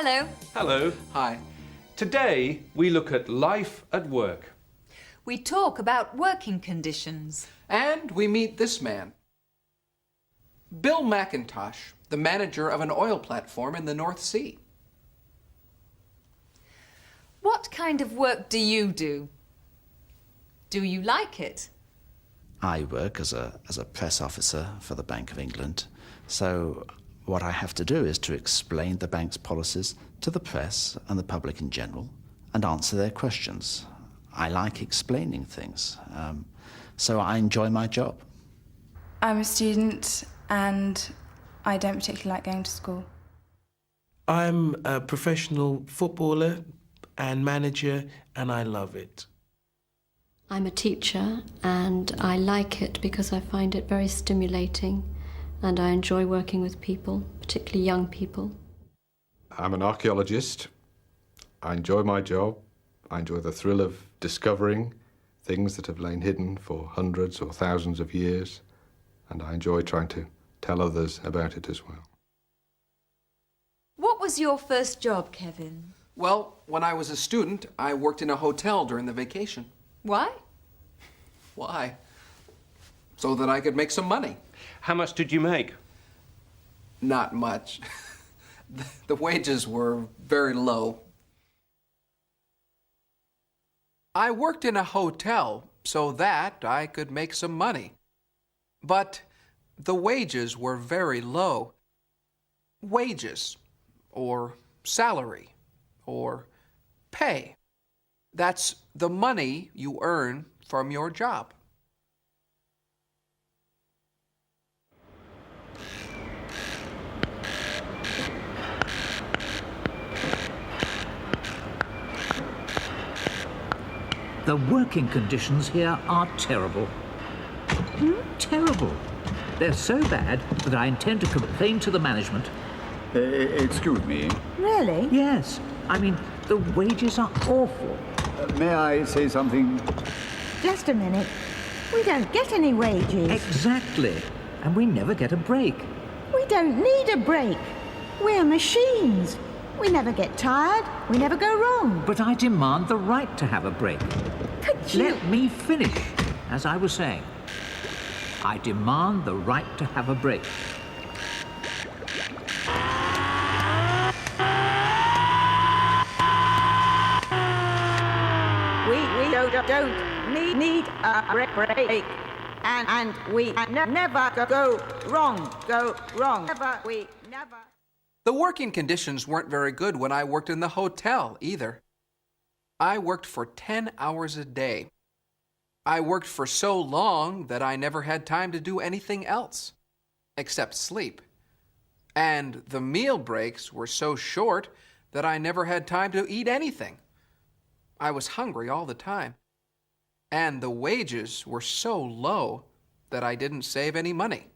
Hello. Hello. Hi. Today we look at life at work. We talk about working conditions. And we meet this man. Bill McIntosh, the manager of an oil platform in the North Sea. What kind of work do you do? Do you like it? I work as a press officer for the Bank of England, so what I have to do is to explain the bank's policies to the press and the public in general and answer their questions. I like explaining things, so I enjoy my job. I'm a student and I don't particularly like going to school. I'm a professional footballer and manager, and I love it. I'm a teacher and I like it because I find it very stimulating and I enjoy working with people, particularly young people. I'm an archaeologist. I enjoy my job. I enjoy the thrill of discovering things that have lain hidden for hundreds or thousands of years, and I enjoy trying to tell others about it as well. What was your first job, Kevin? Well, when I was a student, I worked in a hotel during the vacation. Why? Why? So that I could make some money. How much did you make? Not much. The wages were very low. I worked in a hotel so that I could make some money. But the wages were very low. Wages, or salary, or pay. That's the money you earn from your job. The working conditions here are terrible. Terrible. They're so bad that I intend to complain to the management. Excuse me. Really? Yes. I mean, the wages are awful. May I say something? Just a minute. We don't get any wages. Exactly. And we never get a break. We don't need a break. We're machines. We never get tired. We never go wrong. But I demand the right to have a break. Could you... Let me finish. As I was saying, I demand the right to have a break. We don't need a break. And we never go wrong. Never. The working conditions weren't very good when I worked in the hotel either. I worked for 10 hours a day. I worked for so long that I never had time to do anything else, except sleep. And the meal breaks were so short that I never had time to eat anything. I was hungry all the time. And the wages were so low that I didn't save any money.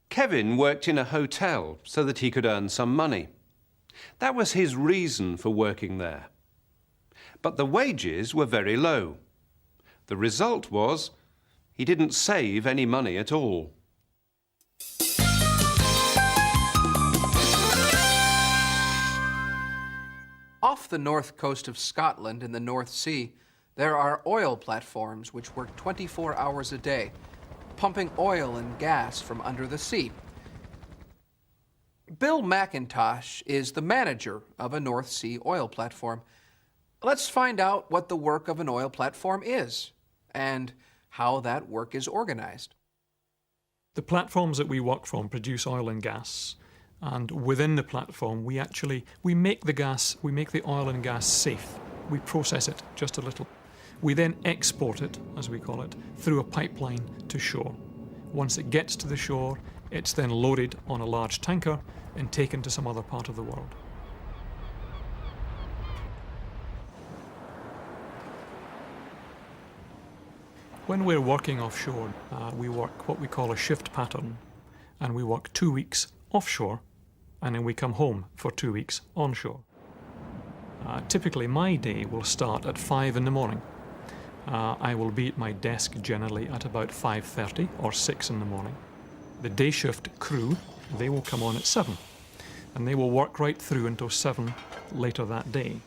Kevin worked in a hotel so that he could earn some money. That was his reason for working there. But the wages were very low. The result was he didn't save any money at all. Off the north coast of Scotland in the North Sea, there are oil platforms which work 24 hours a day, pumping oil and gas from under the sea. Bill McIntosh is the manager of a North Sea oil platform. Let's find out what the work of an oil platform is and how that work is organized. The platforms that we work from produce oil and gas, and within the platform we make the oil and gas safe. We process it just a little. We then export it, as we call it, through a pipeline to shore. Once it gets to the shore, it's then loaded on a large tanker and taken to some other part of the world. When we're working offshore, we work what we call a shift pattern, and we work 2 weeks offshore, and then we come home for 2 weeks onshore. Typically, my day will start at 5 in the morning. I will be at my desk generally at about 5:30 or 6 in the morning. The day shift crew They will come on at 7, and they will work right through until 7 later that day.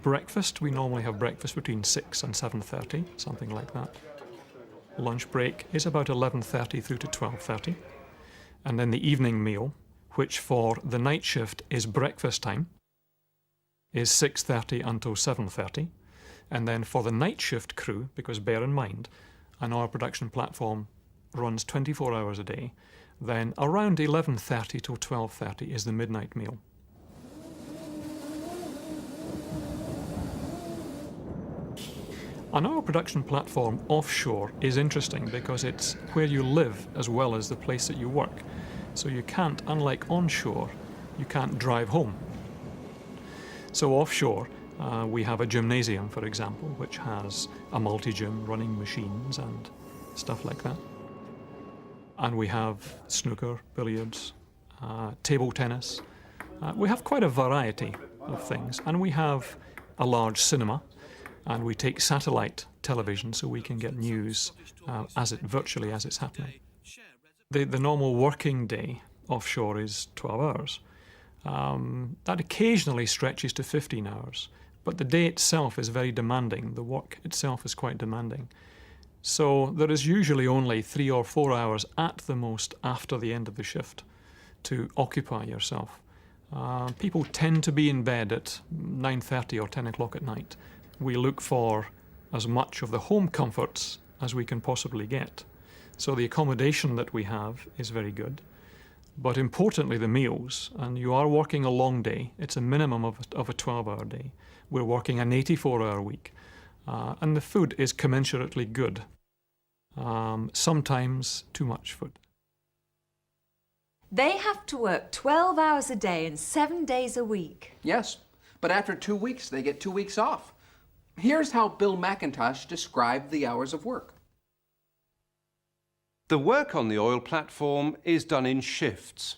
Breakfast, we normally have breakfast between 6 and 7:30, something like that. Lunch break is about 11:30 through to 12:30. And then the evening meal, which for the night shift is breakfast time, is 6:30 until 7:30. And then for the night shift crew, because bear in mind, an oil production platform runs 24 hours a day, then around 11:30 till 12:30 is the midnight meal. An oil production platform offshore is interesting because it's where you live as well as the place that you work. So you can't, unlike onshore, you can't drive home. So offshore, we have a gymnasium, for example, which has a multi-gym running machines and stuff like that. And we have snooker, billiards, table tennis. We have quite a variety of things. And we have a large cinema, and we take satellite television so we can get news virtually as it's happening. The normal working day offshore is 12 hours. That occasionally stretches to 15 hours, but the day itself is very demanding. The work itself is quite demanding. So there is usually only 3 or 4 hours at the most after the end of the shift to occupy yourself. People tend to be in bed at 9:30 or 10 o'clock at night. We look for as much of the home comforts as we can possibly get. So the accommodation that we have is very good. But importantly, the meals, and you are working a long day. It's a minimum of a 12-hour day. We're working an 84-hour week. And the food is commensurately good. Sometimes too much food. They have to work 12 hours a day and 7 days a week. Yes, but after 2 weeks, they get 2 weeks off. Here's how Bill McIntosh described the hours of work. The work on the oil platform is done in shifts.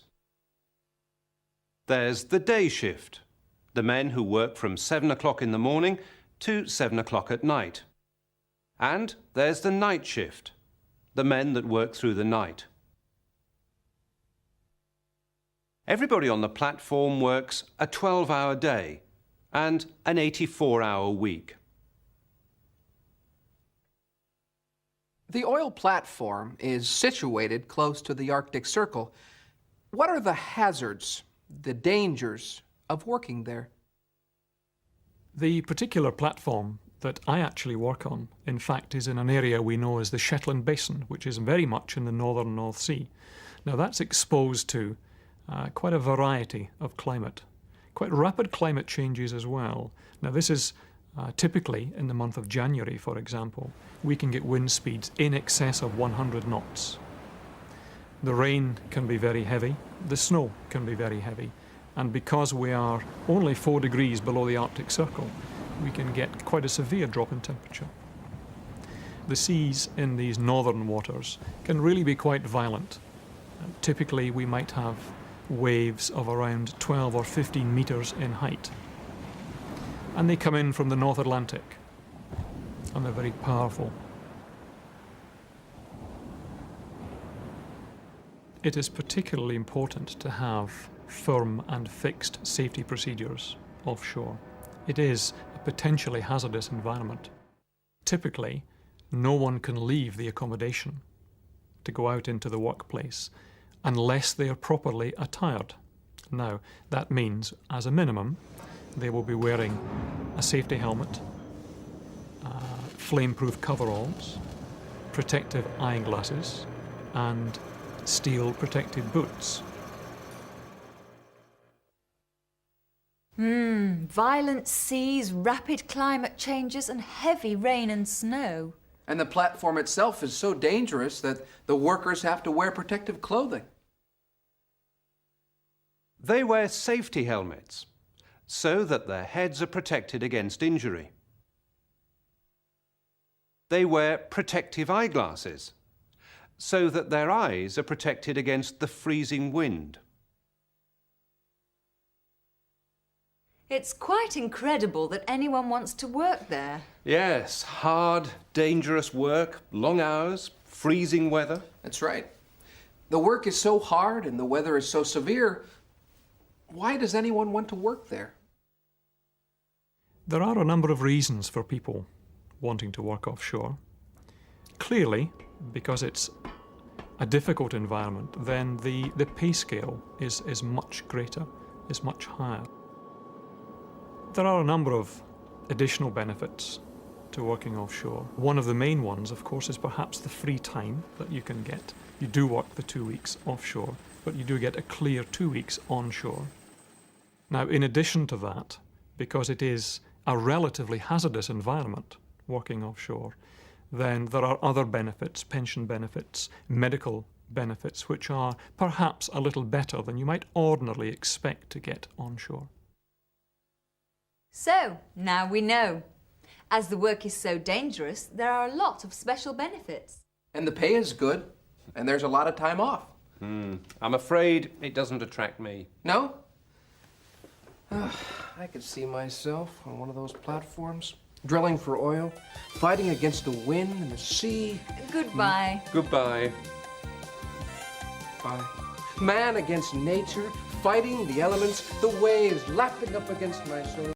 There's the day shift, the men who work from 7 o'clock in the morning to 7 o'clock at night. And there's the night shift, the men that work through the night. Everybody on the platform works a 12-hour day and an 84-hour week. The oil platform is situated close to the Arctic Circle. What are the hazards, the dangers of working there? The particular platform that I actually work on, in fact, is in an area we know as the Shetland Basin, which is very much in the northern North Sea. Now that's exposed to quite a variety of climate, quite rapid climate changes as well. Now this is typically in the month of January, for example, we can get wind speeds in excess of 100 knots. The rain can be very heavy, the snow can be very heavy, and because we are only 4 degrees below the Arctic Circle, we can get quite a severe drop in temperature. The seas in these northern waters can really be quite violent. Typically we might have waves of around 12 or 15 meters in height. And they come in from the North Atlantic, and they're very powerful. It is particularly important to have firm and fixed safety procedures offshore. It is a potentially hazardous environment. Typically, no one can leave the accommodation to go out into the workplace unless they are properly attired. Now, that means, as a minimum, they will be wearing a safety helmet, flame-proof coveralls, protective eyeglasses, and steel-protected boots. Violent seas, rapid climate changes, and heavy rain and snow. And the platform itself is so dangerous that the workers have to wear protective clothing. They wear safety helmets so that their heads are protected against injury. They wear protective eyeglasses so that their eyes are protected against the freezing wind. It's quite incredible that anyone wants to work there. Yes, hard, dangerous work, long hours, freezing weather. That's right. The work is so hard and the weather is so severe. Why does anyone want to work there? There are a number of reasons for people wanting to work offshore. Clearly, because it's a difficult environment, then the pay scale is much greater, is much higher. There are a number of additional benefits to working offshore. One of the main ones, of course, is perhaps the free time that you can get. You do work the 2 weeks offshore, but you do get a clear 2 weeks onshore. Now, in addition to that, because it is a relatively hazardous environment, working offshore, then there are other benefits, pension benefits, medical benefits, which are perhaps a little better than you might ordinarily expect to get onshore. So, now we know. As the work is so dangerous, there are a lot of special benefits. And the pay is good, and there's a lot of time off. I'm afraid it doesn't attract me. No? I could see myself on one of those platforms, drilling for oil, fighting against the wind and the sea. Goodbye. Goodbye. Bye. Man against nature, fighting the elements, the waves lapping up against my soul.